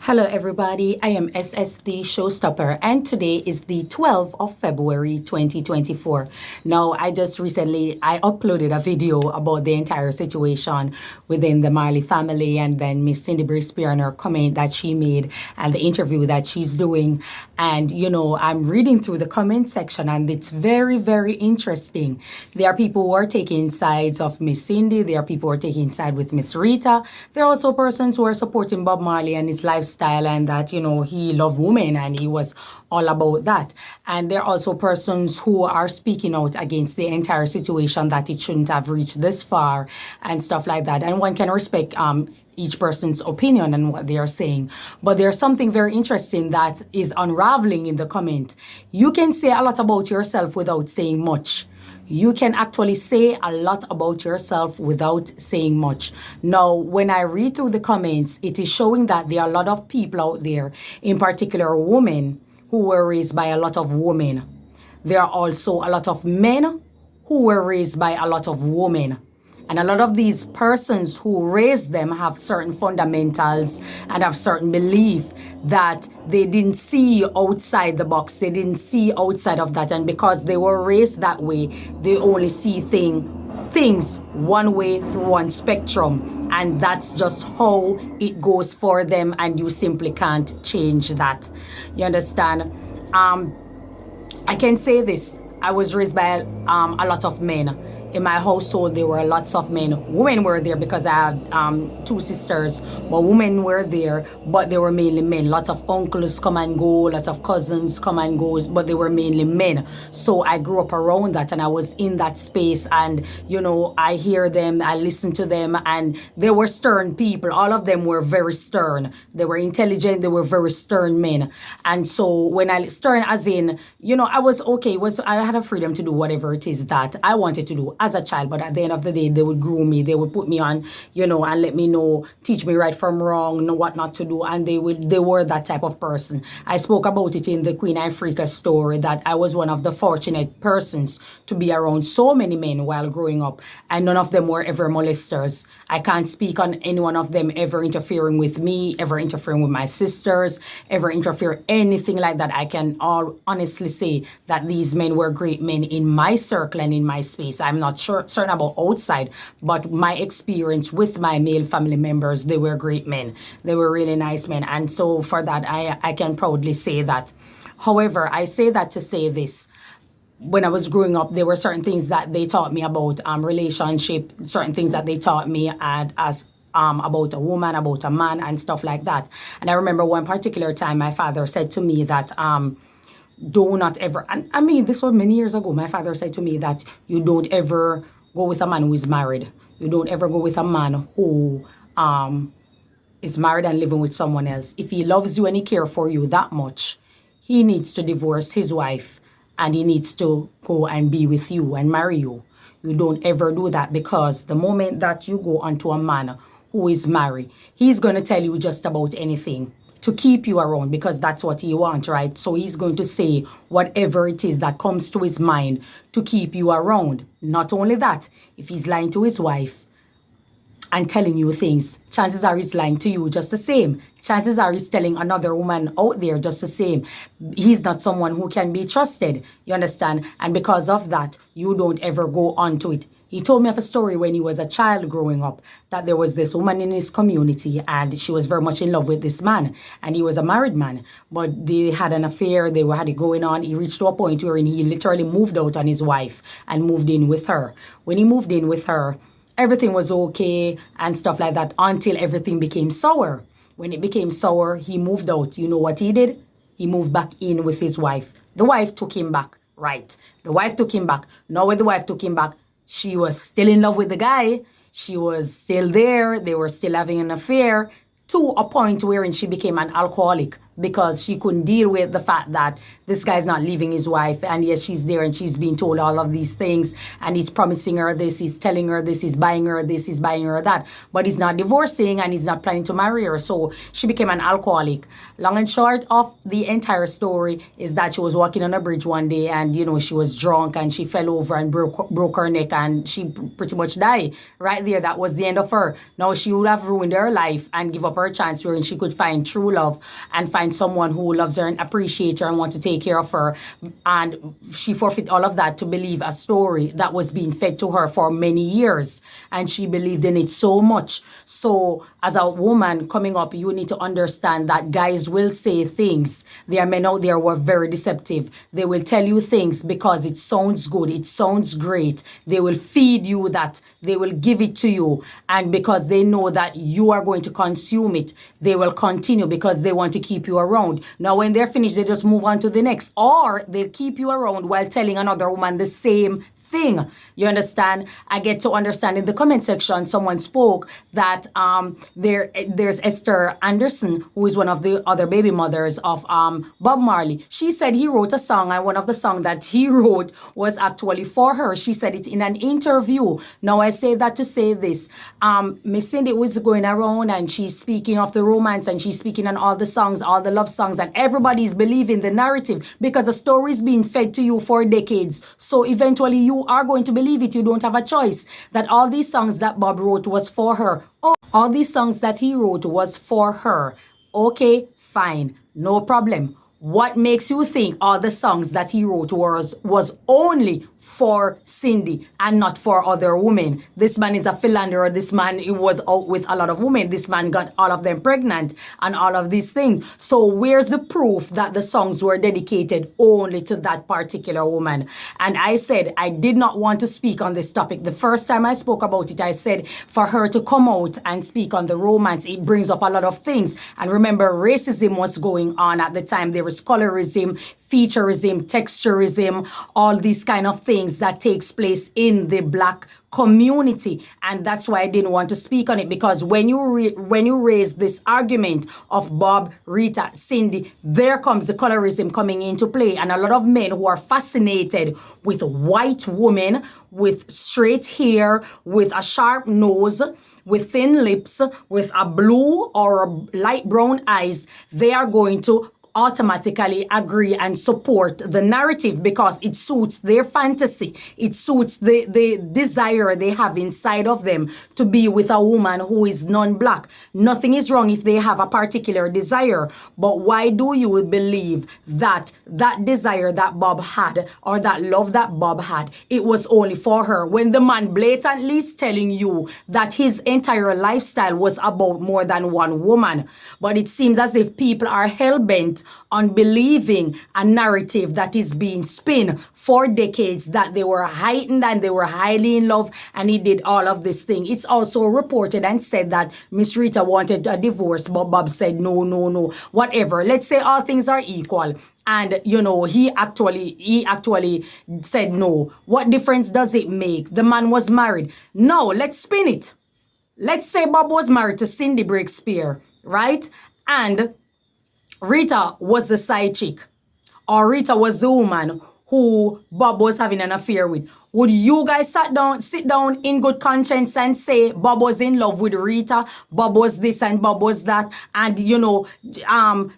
Hello everybody, I am SSD Showstopper and today is the 12th of February 2024. Now I just recently uploaded a video about the entire situation within the Marley family and then Miss Cindy Brispear and her comment that she made and the interview that she's doing. And I'm reading through the comment section and it's very, very interesting. There are people who are taking sides of Miss Cindy, there are people who are taking side with Miss Rita. There are also persons who are supporting Bob Marley and his lifestyle and that he loved women and he was all about that. And there are also persons who are speaking out against the entire situation, that it shouldn't have reached this far and stuff like that. And one can respect each person's opinion and what they are saying. But there's something very interesting that is unraveling in the comment. You can say a lot about yourself without saying much. You can actually say a lot about yourself without saying much. Now, when I read through the comments, it is showing that there are a lot of people out there, in particular women, who were raised by a lot of women. There are also a lot of men who were raised by a lot of women. And a lot of these persons who raised them have certain fundamentals and have certain belief that they didn't see outside the box. They didn't see outside of that. And because they were raised that way, they only see things one way through one spectrum. And that's just how it goes for them. And you simply can't change that. You understand? I can say this. I was raised by a lot of men. In my household, there were lots of men. Women were there because I had two sisters, but women were there, but they were mainly men. Lots of uncles come and go, lots of cousins come and go, but they were mainly men. So I grew up around that and I was in that space and, I hear them, I listen to them, and they were stern people. All of them were very stern. They were intelligent, they were very stern men. And so when stern as in, I was okay, I had a freedom to do whatever it is that I wanted to do as a child, but at the end of the day, they would groom me. They would put me on, and let me know, teach me right from wrong, know what not to do. And they were that type of person. I spoke about it in the Queen Africa story that I was one of the fortunate persons to be around so many men while growing up, and none of them were ever molesters. I can't speak on any one of them ever interfering with me, ever interfering with my sisters, ever interfere anything like that. I can all honestly say that these men were great men in my circle and in my space. I'm not certain about outside, but my experience with my male family members, they were great men. They were really nice men. And so for that, I can proudly say that. However, I say that to say this. When I was growing up, there were certain things that they taught me about relationship, certain things that they taught me as about a woman, about a man and stuff like that. And I remember one particular time my father said to me that do not ever, and I mean, this was many years ago, my father said to me that you don't ever go with a man who is married. You don't ever go with a man who is married and living with someone else. If he loves you and he cares for you that much, he needs to divorce his wife and he needs to go and be with you and marry you. You don't ever do that, because the moment that you go onto a man who is married, he's going to tell you just about anything to keep you around, because that's what he wants, right? So he's going to say whatever it is that comes to his mind to keep you around. Not only that, if he's lying to his wife and telling you things, chances are he's lying to you just the same. Chances are he's telling another woman out there just the same. He's not someone who can be trusted, you understand? And because of that, you don't ever go on to it. He told me of a story when he was a child growing up, that there was this woman in his community and she was very much in love with this man. And he was a married man, but they had an affair. They had it going on. He reached to a point where he literally moved out on his wife and moved in with her. When he moved in with her, everything was okay and stuff like that until everything became sour. When it became sour, he moved out. You know what he did? He moved back in with his wife. The wife took him back, right? The wife took him back. Now when the wife took him back, she was still in love with the guy. She was still there. They were still having an affair to a point wherein she became an alcoholic. because she couldn't deal with the fact that this guy's not leaving his wife, and yes, she's there and she's being told all of these things, and he's promising her this, he's telling her this, he's buying her this, he's buying her that, but he's not divorcing and he's not planning to marry her. So she became an alcoholic. Long and short of the entire story is that she was walking on a bridge one day, and she was drunk and she fell over and broke her neck, and she pretty much died right there. That was the end of her. Now she would have ruined her life and give up her chance wherein she could find true love and find someone who loves her and appreciates her and want to take care of her. And she forfeit all of that to believe a story that was being fed to her for many years, and she believed in it so much. So as a woman coming up, you need to understand that guys will say things. There are men out there who are very deceptive. They will tell you things because it sounds good, it sounds great. They will feed you that, they will give it to you, and because they know that you are going to consume it, they will continue because they want to keep you around. Now when they're finished, they just move on to the next, or they'll keep you around while telling another woman the same thing. You understand? I get to understand in the comment section, someone spoke that there's Esther Anderson, who is one of the other baby mothers of Bob Marley. She said he wrote a song, and one of the songs that he wrote was actually for her. She said it in an interview. Now I say that to say this. Miss Cindy was going around and she's speaking of the romance, and she's speaking on all the songs, all the love songs, and everybody's believing the narrative because the story is being fed to you for decades. So eventually you are going to believe it. You don't have a choice. That all these songs that Bob wrote was for her. Oh, all these songs that he wrote was for her. Okay, fine, no problem. What makes you think all the songs that he wrote was only for Cindy and not for other women? This man is a philanderer. This man, he was out with a lot of women. This man got all of them pregnant and all of these things. So where's the proof that the songs were dedicated only to that particular woman? And I said I did not want to speak on this topic. The first time I spoke about it, I said for her to come out and speak on the romance, it brings up a lot of things. And remember, racism was going on at the time. There was colorism, featureism, texturism, all these kind of things that takes place in the Black community. And that's why I didn't want to speak on it, because when you raise this argument of Bob, Rita, Cindy, there comes the colorism coming into play. And a lot of men who are fascinated with white women with straight hair, with a sharp nose, with thin lips, with a blue or a light brown eyes, they are going to automatically agree and support the narrative because it suits their fantasy. It suits the desire they have inside of them to be with a woman who is non-Black. Nothing is wrong if they have a particular desire, but why do you believe that that desire that Bob had, or that love that Bob had, it was only for her, when the man blatantly is telling you that his entire lifestyle was about more than one woman? But it seems as if people are hell-bent on believing a narrative that is being spun for decades, that they were heightened and they were highly in love and he did all of this thing. It's also reported and said that Miss Rita wanted a divorce, but Bob said no, whatever. Let's say all things are equal and he actually said no. What difference does it make? The man was married. No, let's spin it. Let's say Bob was married to Cindy Breakspear, right? And Rita was the side chick, or Rita was the woman who Bob was having an affair with. Would you guys sit down in good conscience and say Bob was in love with Rita, Bob was this and Bob was that, and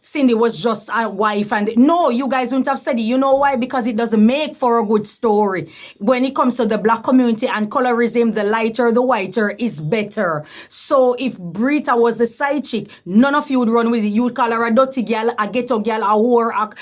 Cindy was just a wife? And no, you guys wouldn't have said it. You know why? Because it doesn't make for a good story. When it comes to the Black community and colorism, the lighter, the whiter is better. So if Rita was the side chick, none of you would run with it. You would call her a dirty girl, a ghetto girl, a whore,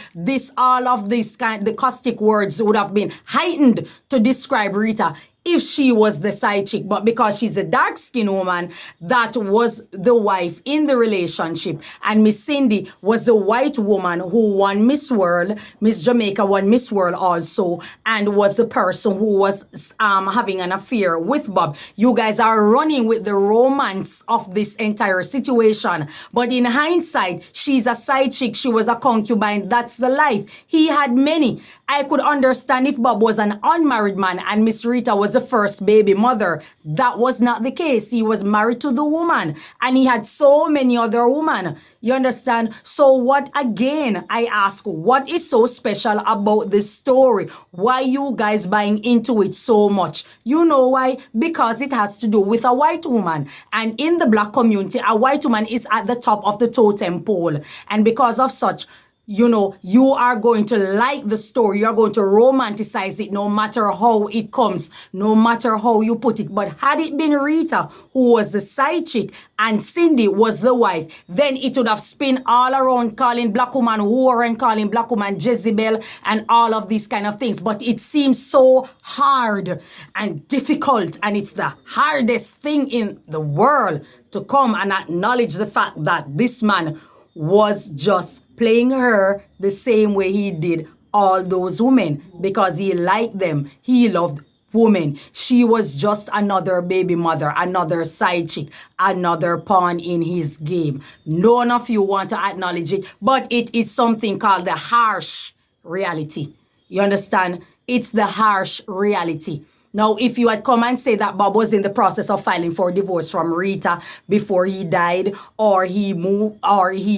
all of this the caustic words would have been heightened to describe Rita if she was the side chick. But because she's a dark-skinned woman, that was the wife in the relationship. And Miss Cindy was the white woman who won Miss World. Miss Jamaica won Miss World also, and was the person who was having an affair with Bob. You guys are running with the romance of this entire situation. But in hindsight, she's a side chick. She was a concubine. That's the life. He had many. I could understand if Bob was an unmarried man and Miss Rita was the first baby mother. That was not the case. He was married to the woman and he had so many other women. You understand? So what, again, I ask, what is so special about this story? Why you guys buying into it so much? You know why? Because it has to do with a white woman. And in the black community, a white woman is at the top of the totem pole. And because of such, you know, you are going to like the story. You're going to romanticize it no matter how it comes, no matter how you put it. But had it been Rita, who was the side chick, and Cindy was the wife, then it would have spun all around calling black woman whore and calling black woman Jezebel and all of these kind of things. But it seems so hard and difficult, and it's the hardest thing in the world to come and acknowledge the fact that this man was just playing her the same way he did all those women, because he liked them. He loved women. She was just another baby mother, another side chick, another pawn in his game. None of you want to acknowledge it, but it is something called the harsh reality. You understand? It's the harsh reality. Now, if you had come and say that Bob was in the process of filing for divorce from Rita before he died, or he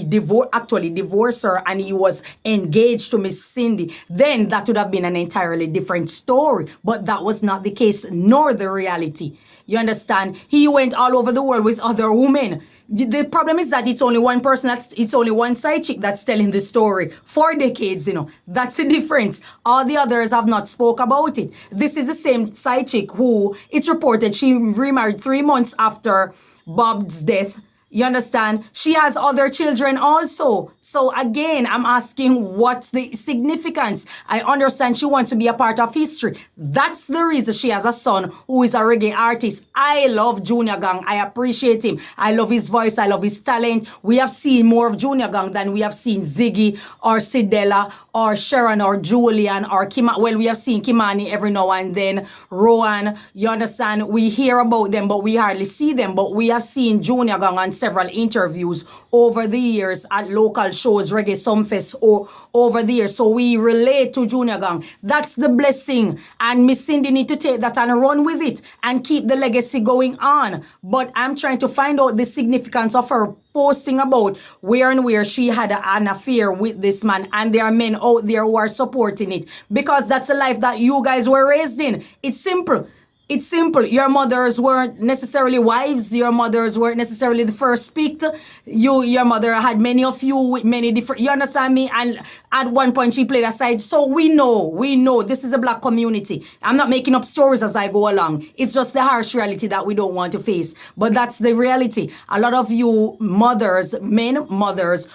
divorced her and he was engaged to Miss Cindy, then that would have been an entirely different story. But that was not the case, nor the reality. You understand? He went all over the world with other women. The problem is that it's only one person, it's only one side chick that's telling the story for decades, you know. That's the difference. All the others have not spoke about it. This is the same side chick who, it's reported, she remarried 3 months after Bob's death. You understand? She has other children also. So again, I'm asking, what's the significance? I understand she wants to be a part of history. That's the reason she has a son who is a reggae artist. I love Junior Gang. I appreciate him. I love his voice. I love his talent. We have seen more of Junior Gang than we have seen Ziggy or Sidella or Sharon or Julian or Kimani. Well, we have seen Kimani every now and then. Rowan, you understand? We hear about them, but we hardly see them. But we have seen Junior Gang on several interviews over the years at local shows, Reggae Sumfest, or over the years. So we relate to Junior Gang. That's the blessing. And Miss Cindy need to take that and run with it and keep the legacy going on. But I'm trying to find out the significance of her posting about where and where she had an affair with this man, and there are men out there who are supporting it, because that's the life that you guys were raised in. It's simple. It's simple. Your mothers weren't necessarily wives. Your mothers weren't necessarily the first picked. Your mother had many of you with many different, you understand me? And at one point she played a side. So we know this is a black community. I'm not making up stories as I go along. It's just the harsh reality that we don't want to face. But that's the reality. A lot of you mothers, mothers,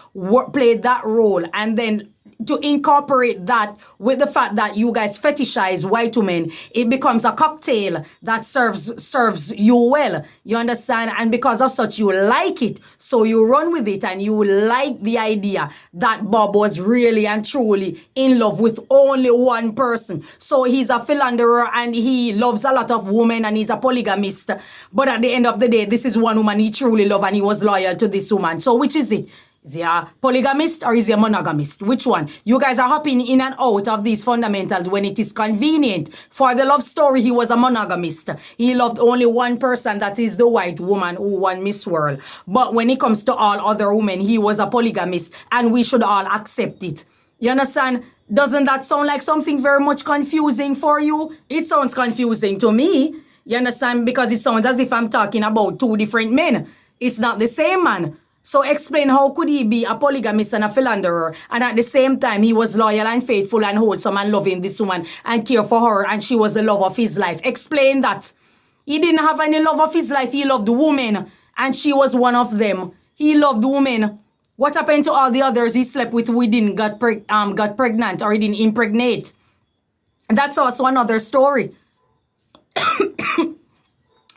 played that role, and then to incorporate that with the fact that you guys fetishize white women, it becomes a cocktail that serves you well. You understand? And because of such, you like it. So you run with it, and you like the idea that Bob was really and truly in love with only one person. So he's a philanderer and he loves a lot of women and he's a polygamist. But at the end of the day, this is one woman he truly loved and he was loyal to this woman. So which is it? Is he a polygamist or is he a monogamist? Which one? You guys are hopping in and out of these fundamentals when it is convenient. For the love story, he was a monogamist. He loved only one person, that is the white woman who won Miss World. But when it comes to all other women, he was a polygamist, and we should all accept it. You understand? Doesn't that sound like something very much confusing for you? It sounds confusing to me. You understand? Because it sounds as if I'm talking about two different men. It's not the same man. So explain, how could he be a polygamist and a philanderer, and at the same time he was loyal and faithful and wholesome and loving this woman and care for her, and she was the love of his life? Explain that. He didn't have any love of his life. He loved women, and she was one of them. He loved women. What happened to all the others he slept with who didn't got pregnant or he didn't impregnate? That's also another story.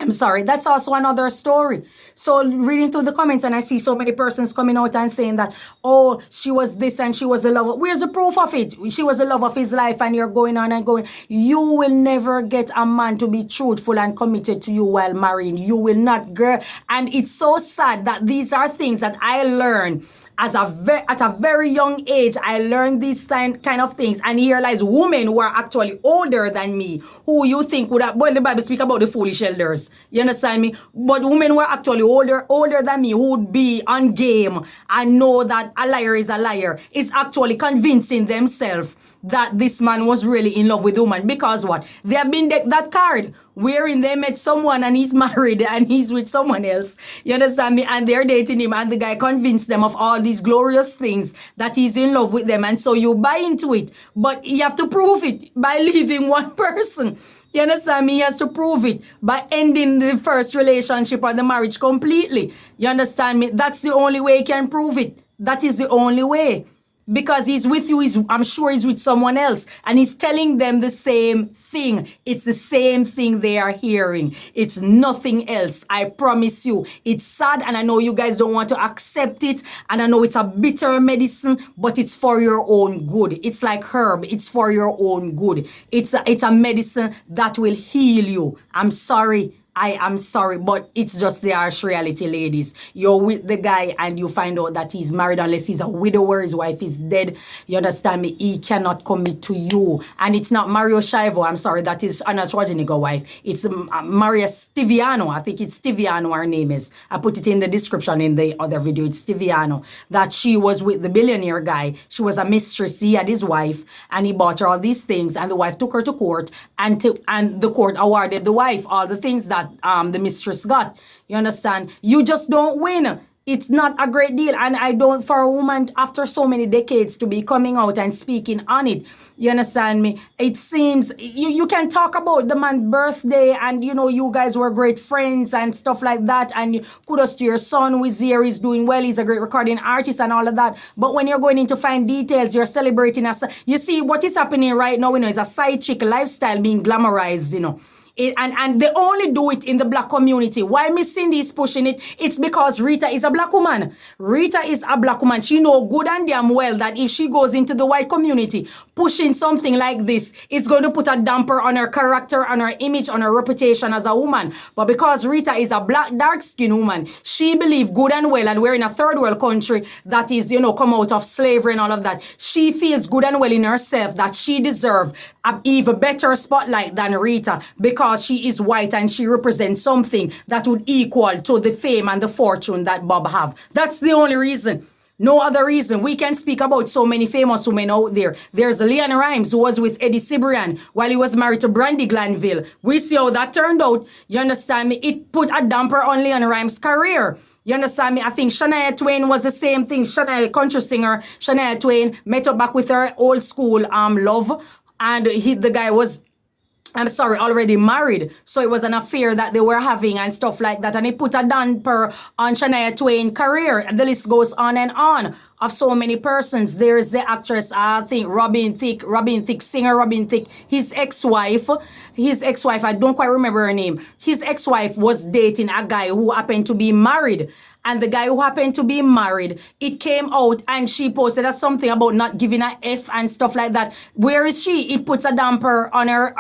I'm sorry, that's also another story. So reading through the comments, and I see so many persons coming out and saying that, oh, she was this and she was the love. Where's the proof of it? She was the love of his life, and you're going on and going. You will never get a man to be truthful and committed to you while marrying. You will not, girl. And it's so sad that these are things that I learned at a very young age, I learned these kind of things. And here lies women who are actually older than me, who you think would have, well, the Bible speak about the foolish elders. You understand me? But women who are actually older than me, who would be on game and know that a liar is a liar, is actually convincing themselves that this man was really in love with the woman. Because what? They have been decked that card wherein they met someone and he's married and he's with someone else. You understand me? And they're dating him and the guy convinced them of all these glorious things that he's in love with them. And so you buy into it. But you have to prove it by leaving one person. You understand me? He has to prove it by ending the first relationship or the marriage completely. You understand me? That's the only way he can prove it. That is the only way. Because he's with you, I'm sure he's with someone else. And he's telling them the same thing. It's the same thing they are hearing. It's nothing else. I promise you. It's sad and I know you guys don't want to accept it. And I know it's a bitter medicine, but it's for your own good. It's like herb. It's for your own good. It's a medicine that will heal you. I'm sorry. I am sorry, but it's just the harsh reality, ladies. You're with the guy and you find out that he's married unless he's a widower, his wife is dead. You understand me? He cannot commit to you. And it's not Mario Shaivo, I'm sorry, that is Arnold Schwarzenegger's wife. It's Maria Stiviano. I think it's Stiviano, her name is. I put it in the description in the other video. It's Stiviano. That she was with the billionaire guy. She was a mistress. He had his wife and he bought her all these things and the wife took her to court and the court awarded the wife all the things that the mistress got. You understand? You just don't win. It's not a great deal. And I don't, for a woman after so many decades to be coming out and speaking on it. You understand me? It seems you can talk about the man's birthday and you know you guys were great friends and stuff like that, and kudos to your son who is here, he's doing well, he's a great recording artist and all of that. But when you're going into fine details, you're celebrating you see what is happening right now, you know, is a side chick lifestyle being glamorized, you know. And they only do it in the black community. Why Miss Cindy is pushing it? It's because Rita is a black woman. Rita is a black woman. She know good and damn well that if she goes into the white community pushing something like this, it's going to put a damper on her character, on her image, on her reputation as a woman. But because Rita is a black, dark-skinned woman, she believes good and well, and we're in a third world country that is, you know, come out of slavery and all of that. She feels good and well in herself that she deserves an even better spotlight than Rita because she is white and she represents something that would equal to the fame and the fortune that Bob have. That's the only reason. No other reason. We can speak about so many famous women out there. There's Leon Rimes who was with Eddie Cibrian while he was married to Brandy Glanville. We see how that turned out. You understand me? It put a damper on Leon Rimes' career. You understand me? I think Shania Twain was the same thing. Shania, country singer, Shania Twain met up back with her old school love. And the guy was, I'm sorry, already married. So it was an affair that they were having and stuff like that. And it put a damper on Shania Twain's career. And the list goes on and on of so many persons. There's the actress, I think, Robin Thicke, singer Robin Thicke. His ex-wife, I don't quite remember her name. His ex-wife was dating a guy who happened to be married. And the guy who happened to be married, it came out and she posted something about not giving a F and stuff like that. Where is she? It puts a damper on her,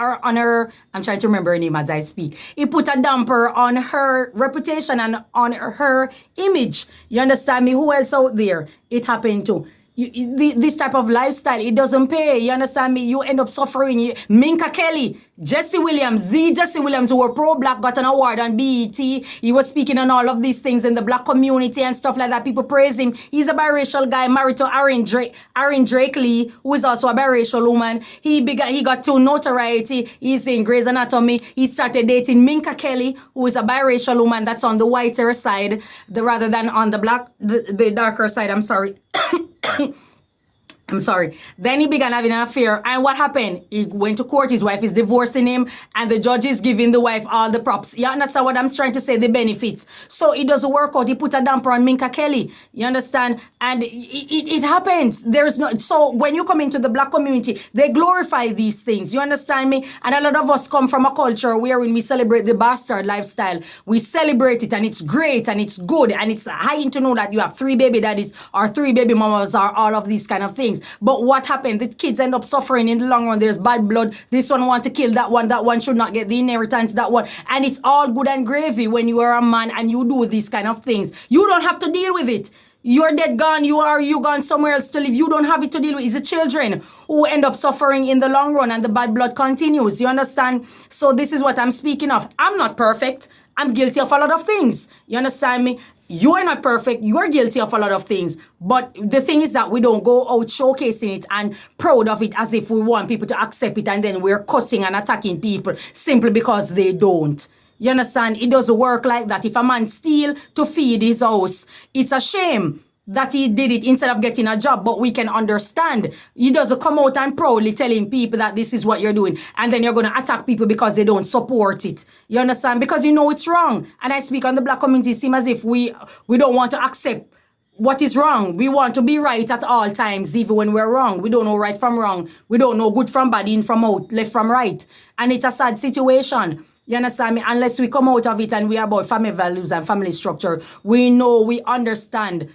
I'm trying to remember her name as I speak. It put a damper on her reputation and on her image. You understand me? Who else out there it happened to? This type of lifestyle, it doesn't pay. You understand me? You end up suffering. Minka Kelly, Jesse Williams who were pro-black, got an award on BET. He was speaking on all of these things in the black community and stuff like that. People praise him. He's a biracial guy married to Aaron Drake Lee, who is also a biracial woman. He got to notoriety. He's in Grey's Anatomy. He started dating Minka Kelly, who is a biracial woman that's on the whiter side, rather than on the darker side. I'm sorry. I'm sorry. Then he began having an affair. And what happened? He went to court. His wife is divorcing him. And the judge is giving the wife all the props. You understand what I'm trying to say? The benefits. So it doesn't work out. He put a damper on Minka Kelly. You understand? And it happens. There's no. So when you come into the black community, they glorify these things. You understand me? And a lot of us come from a culture wherein we celebrate the bastard lifestyle. We celebrate it and it's great and it's good. And it's high to know that you have 3 baby daddies or 3 baby mamas or all of these kind of things. But what happened? The kids end up suffering in the long run. There's bad blood. This one want to kill that one should not get the inheritance, that one. And it's all good and gravy when you are a man and you do these kind of things. You don't have to deal with it. You're dead gone. You gone somewhere else to live. You don't have it to deal with. It's the children who end up suffering in the long run, and the bad blood continues. You understand? So this is what I'm speaking of. I'm not perfect. I'm guilty of a lot of things. You understand me? You are not perfect. You are guilty of a lot of things. But the thing is that we don't go out showcasing it and proud of it as if we want people to accept it, and then we're cussing and attacking people simply because they don't. You understand? It doesn't work like that. If a man steal to feed his house, it's a shame that he did it instead of getting a job, but we can understand. He doesn't come out and proudly telling people that this is what you're doing, and then you're going to attack people because they don't support it. You understand? Because you know it's wrong. And I speak on the black community, it seems as if we don't want to accept what is wrong. We want to be right at all times, even when we're wrong. We don't know right from wrong. We don't know good from bad, in from out, left from right. And it's a sad situation. You understand me? Unless we come out of it and we are about family values and family structure, we know, we understand,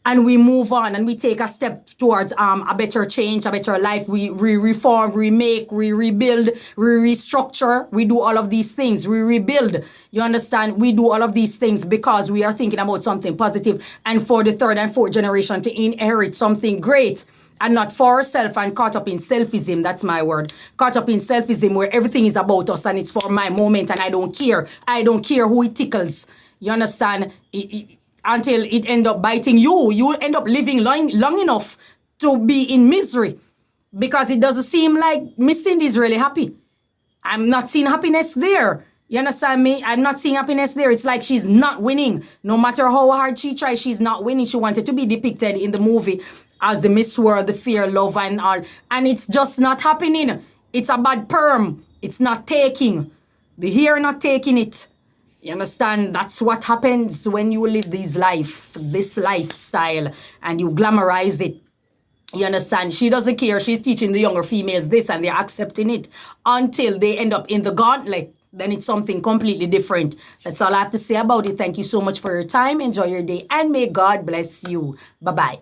and we move on and we take a step towards a better change, a better life. We reform, remake, we rebuild, we restructure. We do all of these things. We rebuild. You understand? We do all of these things because we are thinking about something positive and for the third and fourth generation to inherit something great. And not for ourselves and caught up in selfism. That's my word. Caught up in selfism where everything is about us and it's for my moment and I don't care. I don't care who it tickles. You understand? Until it end up biting you. You will end up living long enough to be in misery. Because it doesn't seem like Miss Cindy is really happy. I'm not seeing happiness there. You understand me? I'm not seeing happiness there. It's like she's not winning. No matter how hard she tries, she's not winning. She wanted to be depicted in the movie as the Miss World, the fear, love, and all. And it's just not happening. It's a bad perm. It's not taking. The hair not taking it. You understand? That's what happens when you live this lifestyle, and you glamorize it. You understand? She doesn't care. She's teaching the younger females this, and they're accepting it until they end up in the gauntlet. Then it's something completely different. That's all I have to say about it. Thank you so much for your time. Enjoy your day, and may God bless you. Bye-bye.